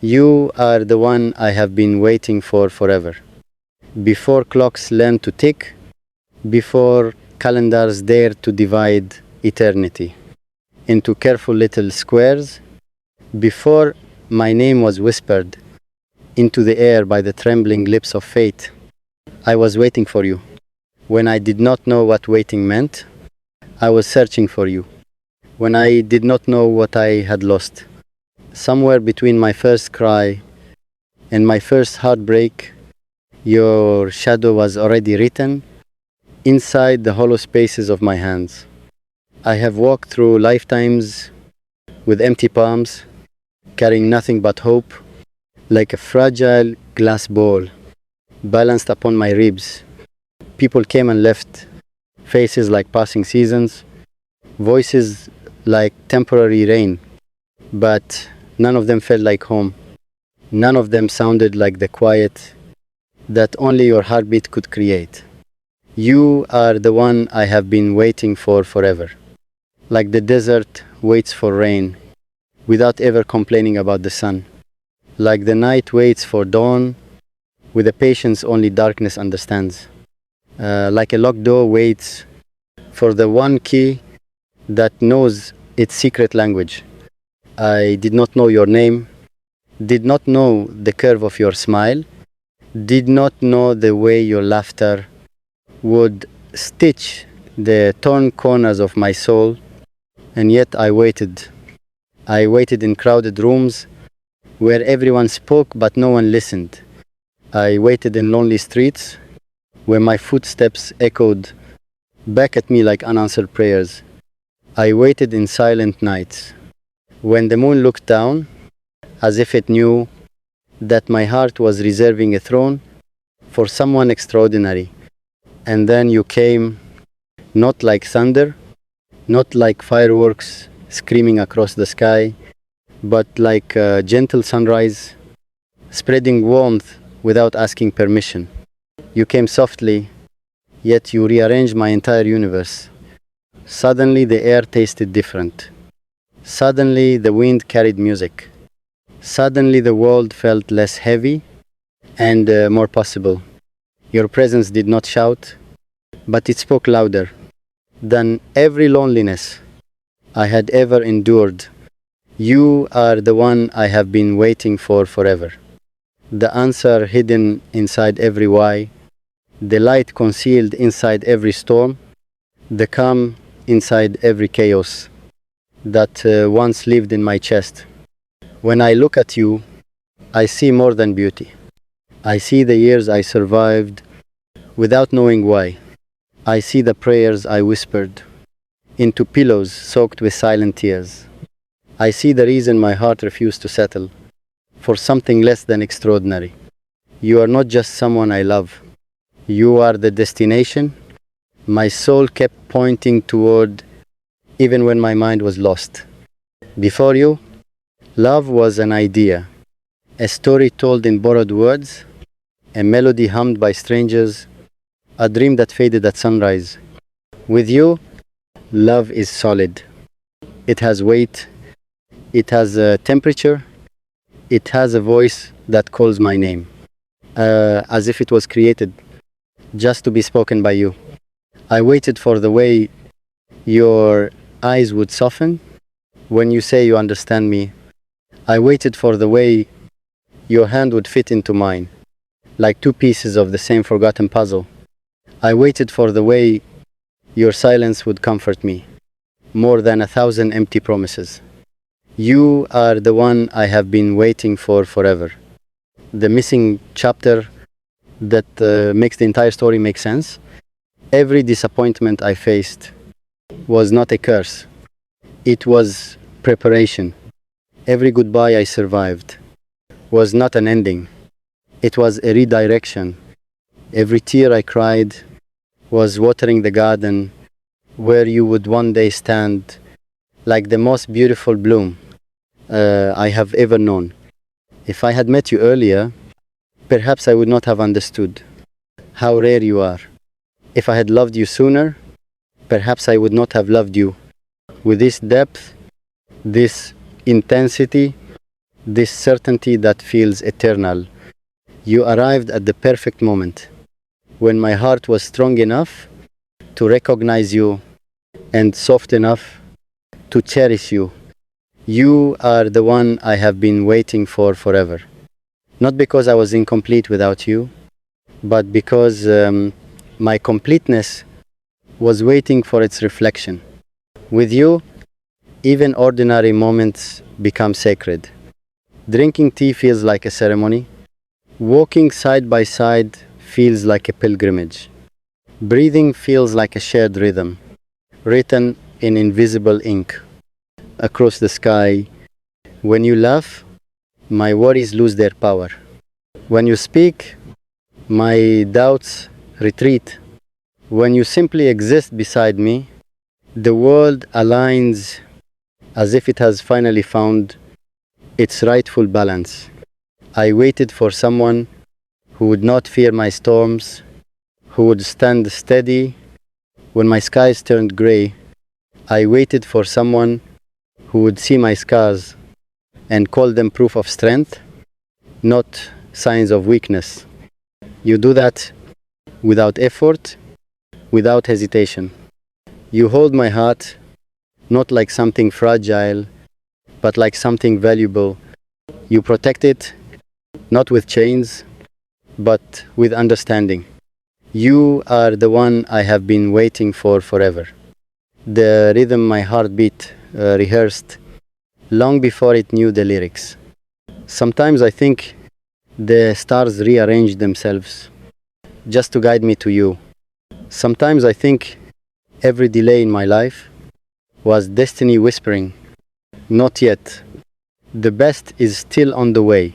You are the one I have been waiting for forever. Before clocks learn to tick, before calendars dare to divide eternity into careful little squares, before my name was whispered into the air by the trembling lips of fate, I was waiting for you. When I did not know what waiting meant, I was searching for you. When I did not know what I had lost, somewhere between my first cry and my first heartbreak, your shadow was already written inside the hollow spaces of my hands. I have walked through lifetimes with empty palms, carrying nothing but hope, like a fragile glass ball balanced upon my ribs. People came and left, faces like passing seasons, voices like temporary rain, but none of them felt like home. None of them sounded like the quiet that only your heartbeat could create. You are the one I have been waiting for forever. Like the desert waits for rain without ever complaining about the sun. Like the night waits for dawn with a patience only darkness understands. Like a locked door waits for the one key that knows its secret language. I did not know your name, did not know the curve of your smile, did not know the way your laughter would stitch the torn corners of my soul, and yet I waited. I waited in crowded rooms where everyone spoke but no one listened. I waited in lonely streets where my footsteps echoed back at me like unanswered prayers. I waited in silent nights when the moon looked down as if it knew that my heart was reserving a throne for someone extraordinary. And then you came, not like thunder, not like fireworks screaming across the sky, but like a gentle sunrise, spreading warmth without asking permission. You came softly, yet you rearranged my entire universe. Suddenly the air tasted different. Suddenly the wind carried music. Suddenly the world felt less heavy and more possible. Your presence did not shout, but it spoke louder than every loneliness I had ever endured. You are the one I have been waiting for forever. The answer hidden inside every why, the light concealed inside every storm, the calm inside every chaos that once lived in my chest. When I look at you, I see more than beauty. I see the years I survived without knowing why. I see the prayers I whispered into pillows soaked with silent tears. I see the reason my heart refused to settle for something less than extraordinary. You are not just someone I love. You are the destination my soul kept pointing toward even when my mind was lost. Before you, love was an idea, a story told in borrowed words, a melody hummed by strangers, a dream that faded at sunrise. With you, love is solid. It has weight, it has a temperature, it has a voice that calls my name, as if it was created just to be spoken by you. I waited for the way your eyes would soften when you say you understand me. I waited for the way your hand would fit into mine, like two pieces of the same forgotten puzzle. I waited for the way your silence would comfort me, more than 1,000 empty promises. You are the one I have been waiting for forever. The missing chapter that makes the entire story make sense. Every disappointment I faced was not a curse. It was preparation. Every goodbye I survived was not an ending. It was a redirection. Every tear I cried was watering the garden where you would one day stand like the most beautiful bloom I have ever known. If I had met you earlier, perhaps I would not have understood how rare you are. If I had loved you sooner, perhaps I would not have loved you with this depth, this intensity, this certainty that feels eternal. You arrived at the perfect moment, when my heart was strong enough to recognize you and soft enough to cherish you. You are the one I have been waiting for forever. Not because I was incomplete without you, but because my completeness was waiting for its reflection. With you, even ordinary moments become sacred. Drinking tea feels like a ceremony. Walking side by side feels like a pilgrimage. Breathing feels like a shared rhythm, written in invisible ink across the sky. When you laugh, my worries lose their power. When you speak, my doubts retreat. When you simply exist beside me, the world aligns as if it has finally found its rightful balance. I waited for someone who would not fear my storms, who would stand steady when my skies turned gray. I waited for someone who would see my scars and call them proof of strength, not signs of weakness. You do that without effort, without hesitation. You hold my heart not like something fragile, but like something valuable. You protect it not with chains, but with understanding. You are the one I have been waiting for forever. The rhythm my heartbeat rehearsed long before it knew the lyrics. Sometimes I think the stars rearranged themselves just to guide me to you. Sometimes I think every delay in my life was destiny whispering, "Not yet. The best is still on the way."